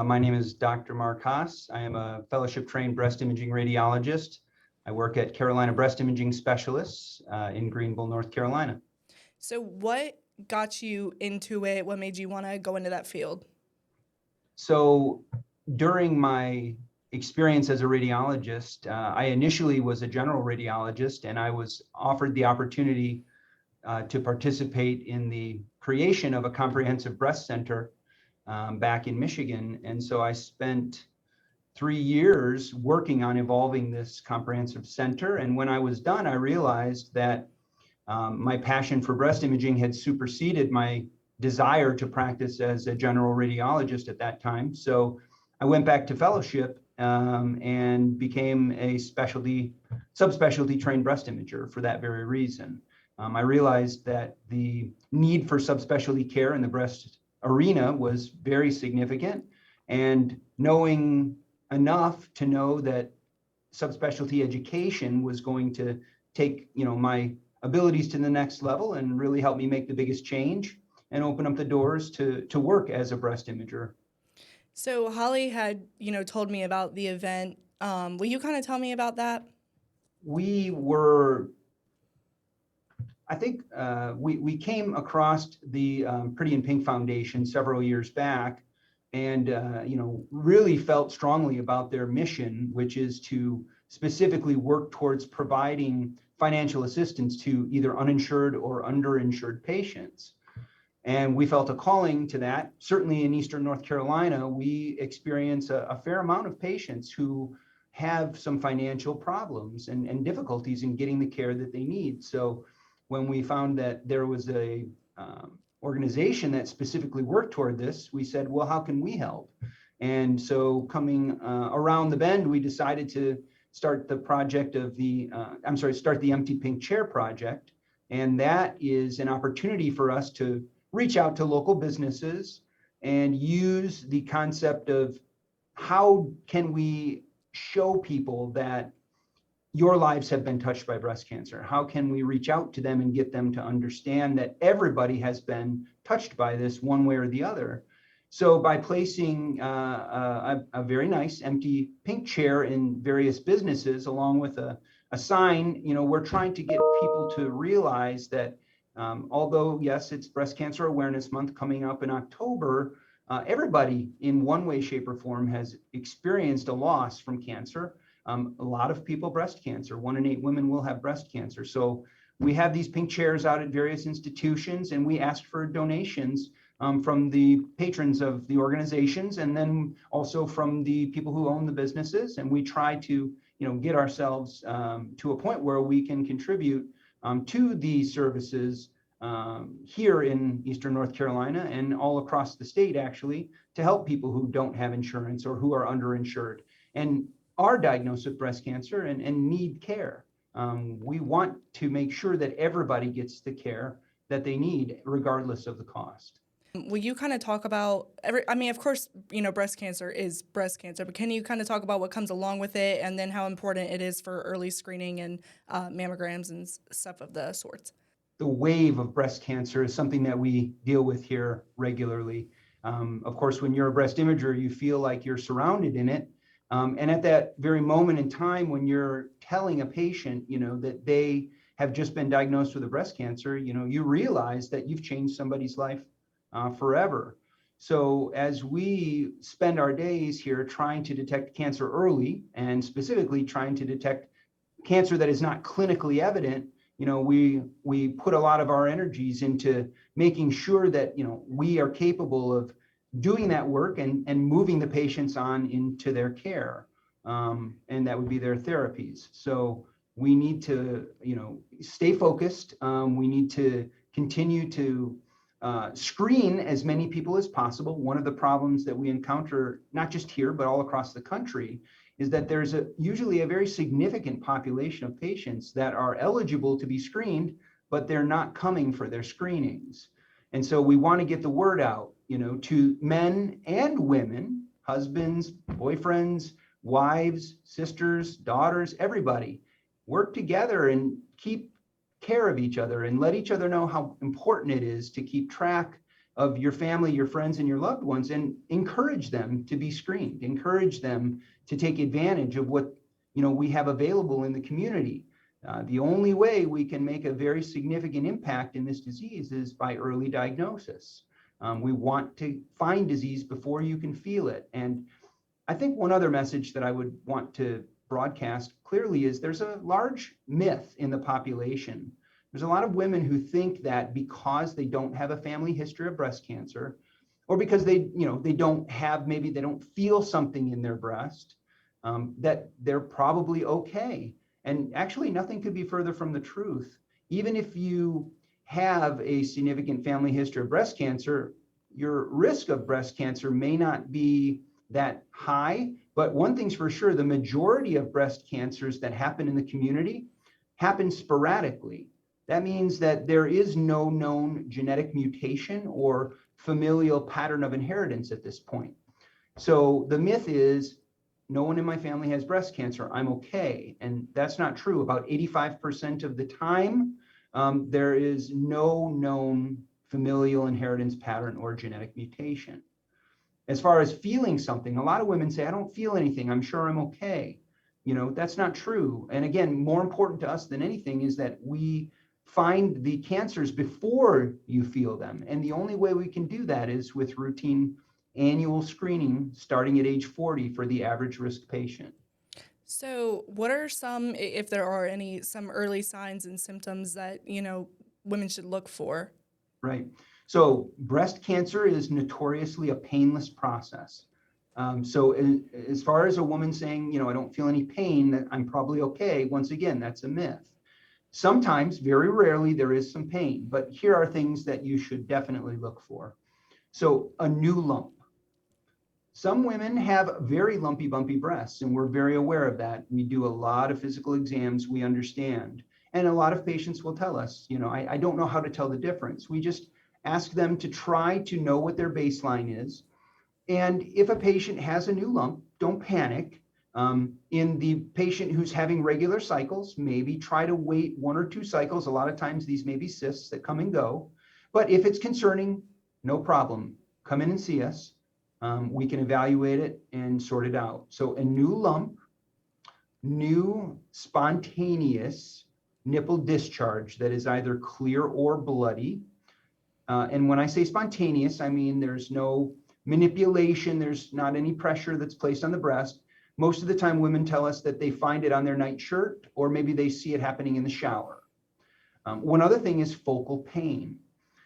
My name is Dr. Mark Haas. I am a fellowship-trained breast imaging radiologist. I work at Carolina Breast Imaging Specialists in Greenville, North Carolina. So what got you into it? What made you want to go into that field? So during my experience as a radiologist, I initially was a general radiologist, and I was offered the opportunity to participate in the creation of a comprehensive breast center back in Michigan. And so I spent 3 years working on evolving this comprehensive center. And when I was done, I realized that my passion for breast imaging had superseded my desire to practice as a general radiologist at that time. So I went back to fellowship and became a subspecialty trained breast imager for that very reason. I realized that the need for subspecialty care in the breast arena was very significant, and knowing enough to know that subspecialty education was going to take, my abilities to the next level and really help me make the biggest change and open up the doors to work as a breast imager. So Holly had, told me about the event. Will you kind of tell me about that? We came across the Pretty in Pink Foundation several years back, and really felt strongly about their mission, which is to specifically work towards providing financial assistance to either uninsured or underinsured patients. And we felt a calling to that. Certainly in Eastern North Carolina, we experience a fair amount of patients who have some financial problems and difficulties in getting the care that they need. So when we found that there was a organization that specifically worked toward this, we said, well, how can we help? And so coming around the bend, we decided to start the project of start the Empty Pink Chair project. And that is an opportunity for us to reach out to local businesses and use the concept of how can we show people that your lives have been touched by breast cancer? How can we reach out to them and get them to understand that everybody has been touched by this one way or the other? So by placing a very nice empty pink chair in various businesses along with a sign, we're trying to get people to realize that although, yes, it's Breast Cancer Awareness Month coming up in October, everybody in one way, shape, or form has experienced a loss from cancer. A lot of people breast cancer. 1 in 8 women will have breast cancer. So we have these pink chairs out at various institutions, and we ask for donations from the patrons of the organizations, and then also from the people who own the businesses. And we try to, get ourselves to a point where we can contribute to these services here in Eastern North Carolina and all across the state, actually, to help people who don't have insurance or who are underinsured and are diagnosed with breast cancer and need care. We want to make sure that everybody gets the care that they need, regardless of the cost. Will you kind of talk about, of course, breast cancer is breast cancer, but can you kind of talk about what comes along with it and then how important it is for early screening and mammograms and stuff of the sorts? The wave of breast cancer is something that we deal with here regularly. Of course, when you're a breast imager, you feel like you're surrounded in it. And at that very moment in time, when you're telling a patient, that they have just been diagnosed with a breast cancer, you realize that you've changed somebody's life forever. So as we spend our days here trying to detect cancer early, and specifically trying to detect cancer that is not clinically evident, we put a lot of our energies into making sure that, we are capable of doing that work and moving the patients on into their care. And that would be their therapies. So we need to, stay focused. We need to continue to screen as many people as possible. One of the problems that we encounter, not just here, but all across the country, is that there's usually a very significant population of patients that are eligible to be screened, but they're not coming for their screenings. And so we want to get the word out, to men and women, husbands, boyfriends, wives, sisters, daughters, everybody. Work together and keep care of each other and let each other know how important it is to keep track of your family, your friends, and your loved ones, and encourage them to be screened, encourage them to take advantage of what we have available in the community. The only way we can make a very significant impact in this disease is by early diagnosis. We want to find disease before you can feel it. And I think one other message that I would want to broadcast clearly is there's a large myth in the population. There's a lot of women who think that because they don't have a family history of breast cancer, or because they don't have, maybe they don't feel something in their breast, that they're probably okay. And actually, nothing could be further from the truth. Even if you have a significant family history of breast cancer, your risk of breast cancer may not be that high. But one thing's for sure, the majority of breast cancers that happen in the community happen sporadically. That means that there is no known genetic mutation or familial pattern of inheritance at this point. So the myth is, no one in my family has breast cancer, I'm okay. And that's not true. About 85% of the time, there is no known familial inheritance pattern or genetic mutation. As far as feeling something, a lot of women say, I don't feel anything, I'm sure I'm okay. That's not true. And again, more important to us than anything is that we find the cancers before you feel them. And the only way we can do that is with routine annual screening starting at age 40 for the average risk patient. So what are some, if there are any, some early signs and symptoms that, women should look for? Right. So breast cancer is notoriously a painless process. So as far as a woman saying, I don't feel any pain, that I'm probably okay, once again, that's a myth. Sometimes, very rarely, there is some pain, but here are things that you should definitely look for. So a new lump. Some women have very lumpy, bumpy breasts, and we're very aware of that. We do a lot of physical exams, we understand. And a lot of patients will tell us, I don't know how to tell the difference. We just ask them to try to know what their baseline is. And if a patient has a new lump, don't panic. In the patient who's having regular cycles, maybe try to wait 1 or 2 cycles. A lot of times these may be cysts that come and go. But if it's concerning, no problem. Come in and see us. We can evaluate it and sort it out. So a new lump, new spontaneous nipple discharge that is either clear or bloody. And when I say spontaneous, I mean there's no manipulation, there's not any pressure that's placed on the breast. Most of the time, women tell us that they find it on their nightshirt, or maybe they see it happening in the shower. One other thing is focal pain.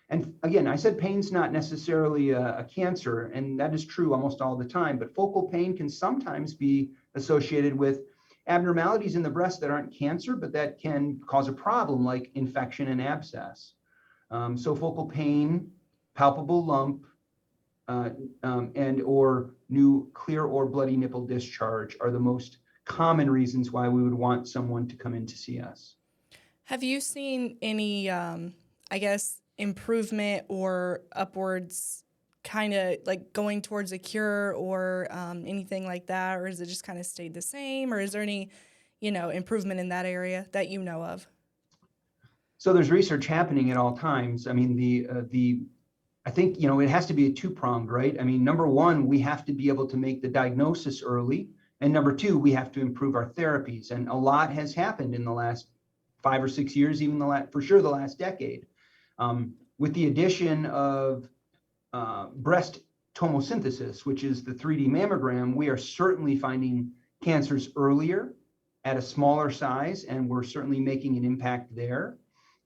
And again, I said pain's not necessarily a cancer, and that is true almost all the time, but focal pain can sometimes be associated with abnormalities in the breast that aren't cancer, but that can cause a problem like infection and abscess. So focal pain, palpable lump, and or new clear or bloody nipple discharge are the most common reasons why we would want someone to come in to see us. Have you seen any, improvement or upwards kind of like going towards a cure or anything like that? Or is it just kind of stayed the same? Or is there any, improvement in that area that you know of? So there's research happening at all times. I mean, I think, it has to be a two-pronged, right? I mean, number one, we have to be able to make the diagnosis early. And number two, we have to improve our therapies. And a lot has happened in the last 5 or 6 years, even for sure the last decade. With the addition of breast tomosynthesis, which is the 3D mammogram, we are certainly finding cancers earlier at a smaller size, and we're certainly making an impact there.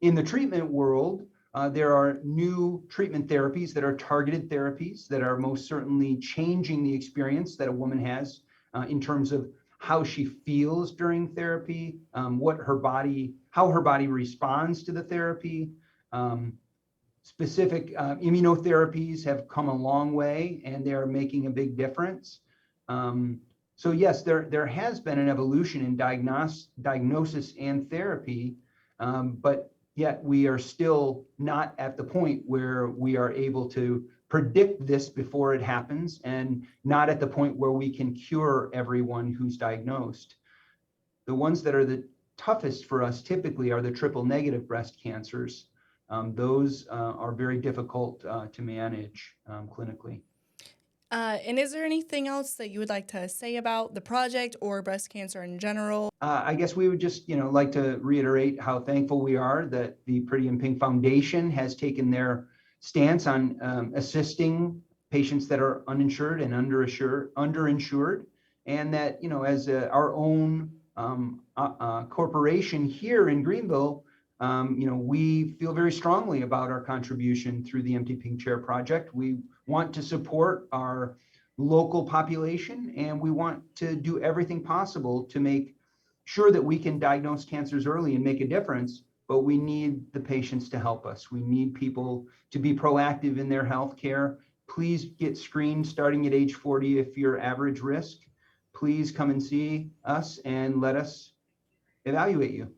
In the treatment world, there are new treatment therapies that are targeted therapies that are most certainly changing the experience that a woman has in terms of how she feels during therapy, how her body responds to the therapy. Specific immunotherapies have come a long way, and they're making a big difference. So yes, there has been an evolution in diagnosis and therapy, but yet we are still not at the point where we are able to predict this before it happens, and not at the point where we can cure everyone who's diagnosed. The ones that are the toughest for us typically are the triple negative breast cancers. those are very difficult to manage clinically. And is there anything else that you would like to say about the project or breast cancer in general? I guess we would just, like to reiterate how thankful we are that the Pretty in Pink Foundation has taken their stance on assisting patients that are uninsured and underinsured, and that, as our own corporation here in Greenville, we feel very strongly about our contribution through the Empty Pink Chair Project. We want to support our local population, and we want to do everything possible to make sure that we can diagnose cancers early and make a difference, but we need the patients to help us. We need people to be proactive in their health care. Please get screened starting at age 40 if you're average risk. Please come and see us and let us evaluate you.